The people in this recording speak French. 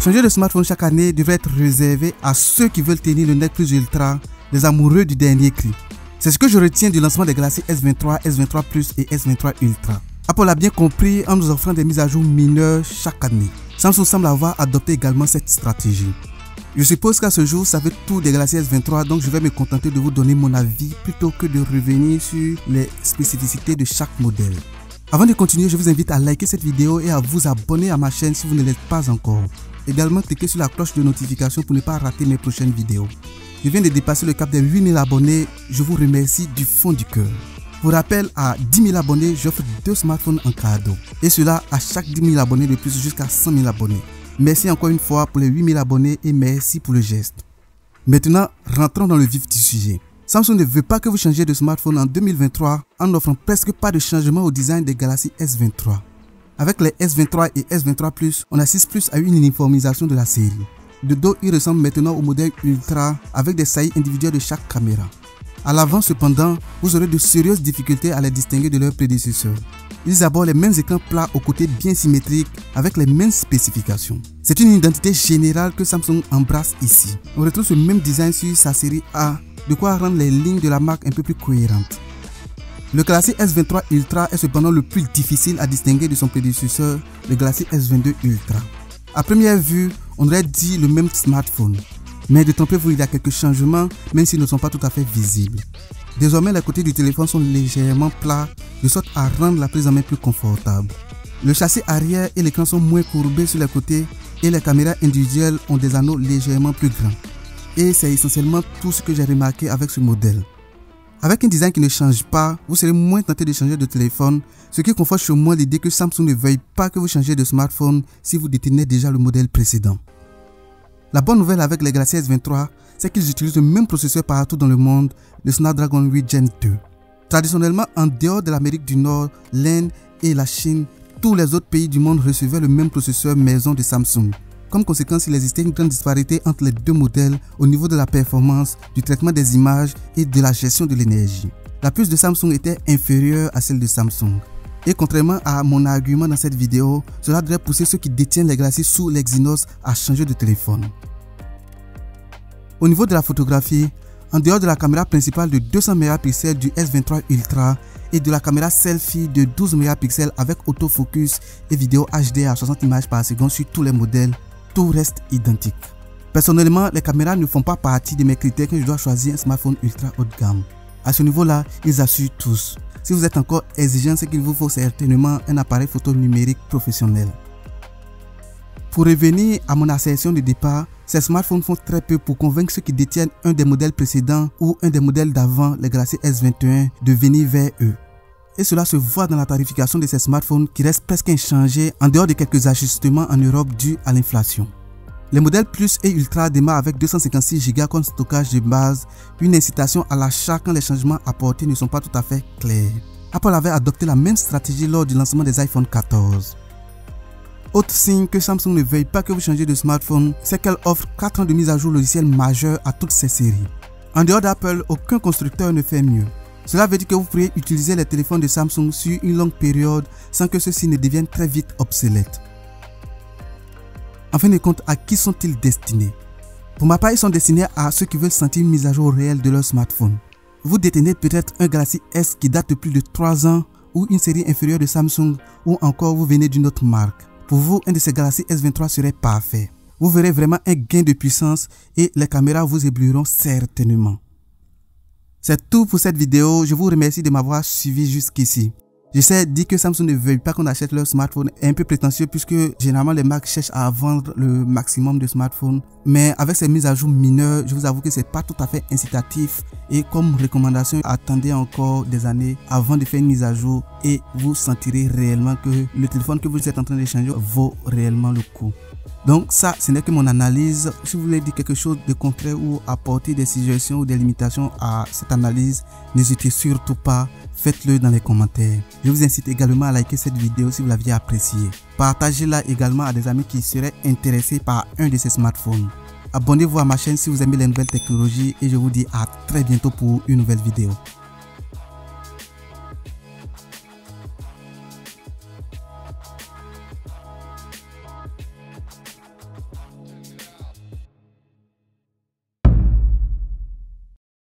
Changer de smartphone chaque année devrait être réservé à ceux qui veulent tenir le Nec Plus Ultra, les amoureux du dernier cri. C'est ce que je retiens du lancement des Galaxy S23, S23 Plus et S23 Ultra. Apple a bien compris en nous offrant des mises à jour mineures chaque année. Samsung semble avoir adopté également cette stratégie. Je suppose qu'à ce jour, ça fait tout des Galaxy S23, donc je vais me contenter de vous donner mon avis plutôt que de revenir sur les spécificités de chaque modèle. Avant de continuer, je vous invite à liker cette vidéo et à vous abonner à ma chaîne si vous ne l'êtes pas encore. Également, cliquez sur la cloche de notification pour ne pas rater mes prochaines vidéos. Je viens de dépasser le cap des 8000 abonnés, je vous remercie du fond du cœur. Pour rappel, à 10 000 abonnés, j'offre 2 smartphones en cadeau. Et cela à chaque 10 000 abonnés de plus jusqu'à 100 000 abonnés. Merci encore une fois pour les 8 000 abonnés et merci pour le geste. Maintenant, rentrons dans le vif du sujet. Samsung ne veut pas que vous changiez de smartphone en 2023 en n'offrant presque pas de changement au design des Galaxy S23. Avec les S23 et S23 Plus, on assiste plus à une uniformisation de la série. De dos, il ressemble maintenant au modèle Ultra avec des saillies individuelles de chaque caméra. À l'avant cependant, vous aurez de sérieuses difficultés à les distinguer de leurs prédécesseurs. Ils abordent les mêmes écrans plats aux côtés bien symétriques avec les mêmes spécifications. C'est une identité générale que Samsung embrasse ici. On retrouve ce même design sur sa série A, de quoi rendre les lignes de la marque un peu plus cohérentes. Le Galaxy S23 Ultra est cependant le plus difficile à distinguer de son prédécesseur, le Galaxy S22 Ultra. À première vue, on aurait dit le même smartphone. Mais détrompez-vous, il y a quelques changements, même s'ils ne sont pas tout à fait visibles. Désormais, les côtés du téléphone sont légèrement plats, de sorte à rendre la prise en main plus confortable. Le châssis arrière et l'écran sont moins courbés sur les côtés et les caméras individuelles ont des anneaux légèrement plus grands. Et c'est essentiellement tout ce que j'ai remarqué avec ce modèle. Avec un design qui ne change pas, vous serez moins tenté de changer de téléphone, ce qui conforte chez moi l'idée que Samsung ne veuille pas que vous changiez de smartphone si vous détenez déjà le modèle précédent. La bonne nouvelle avec les Galaxy S23, c'est qu'ils utilisent le même processeur partout dans le monde, le Snapdragon 8 Gen 2. Traditionnellement, en dehors de l'Amérique du Nord, l'Inde et la Chine, tous les autres pays du monde recevaient le même processeur maison de Samsung. Comme conséquence, il existait une grande disparité entre les deux modèles au niveau de la performance, du traitement des images et de la gestion de l'énergie. La puce de Samsung était inférieure à celle de Samsung. Et contrairement à mon argument dans cette vidéo, cela devrait pousser ceux qui détiennent les Galaxy sous l'Exynos à changer de téléphone. Au niveau de la photographie, en dehors de la caméra principale de 200 mégapixels du S23 Ultra et de la caméra selfie de 12 mégapixels avec autofocus et vidéo HD à 60 images par seconde sur tous les modèles, tout reste identique. Personnellement, les caméras ne font pas partie de mes critères quand je dois choisir un smartphone ultra haut de gamme. À ce niveau-là, ils assurent tous. Si vous êtes encore exigeant, c'est qu'il vous faut certainement un appareil photo numérique professionnel. Pour revenir à mon assertion de départ, ces smartphones font très peu pour convaincre ceux qui détiennent un des modèles précédents ou un des modèles d'avant, les Galaxy S21, de venir vers eux. Et cela se voit dans la tarification de ces smartphones qui restent presque inchangés en dehors de quelques ajustements en Europe dus à l'inflation. Les modèles Plus et Ultra démarrent avec 256 Go comme stockage de base, une incitation à l'achat quand les changements apportés ne sont pas tout à fait clairs. Apple avait adopté la même stratégie lors du lancement des iPhone 14. Autre signe que Samsung ne veuille pas que vous changiez de smartphone, c'est qu'elle offre 4 ans de mise à jour logicielle majeure à toutes ses séries. En dehors d'Apple, aucun constructeur ne fait mieux. Cela veut dire que vous pourriez utiliser les téléphones de Samsung sur une longue période sans que ceux-ci ne deviennent très vite obsolètes. En fin de compte, à qui sont-ils destinés? Pour ma part, ils sont destinés à ceux qui veulent sentir une mise à jour réelle de leur smartphone. Vous détenez peut-être un Galaxy S qui date de plus de 3 ans ou une série inférieure de Samsung ou encore vous venez d'une autre marque. Pour vous, un de ces Galaxy S23 serait parfait. Vous verrez vraiment un gain de puissance et les caméras vous éblouiront certainement. C'est tout pour cette vidéo. Je vous remercie de m'avoir suivi jusqu'ici. Je sais dire que Samsung ne veut pas qu'on achète leur smartphone est un peu prétentieux puisque généralement les marques cherchent à vendre le maximum de smartphones. Mais avec ces mises à jour mineures, je vous avoue que c'est pas tout à fait incitatif et comme recommandation, attendez encore des années avant de faire une mise à jour et vous sentirez réellement que le téléphone que vous êtes en train d'échanger vaut réellement le coup. Donc ça, ce n'est que mon analyse. Si vous voulez dire quelque chose de contraire ou apporter des suggestions ou des limitations à cette analyse, n'hésitez surtout pas, faites-le dans les commentaires. Je vous incite également à liker cette vidéo si vous l'aviez appréciée. Partagez-la également à des amis qui seraient intéressés par un de ces smartphones. Abonnez-vous à ma chaîne si vous aimez les nouvelles technologies et je vous dis à très bientôt pour une nouvelle vidéo.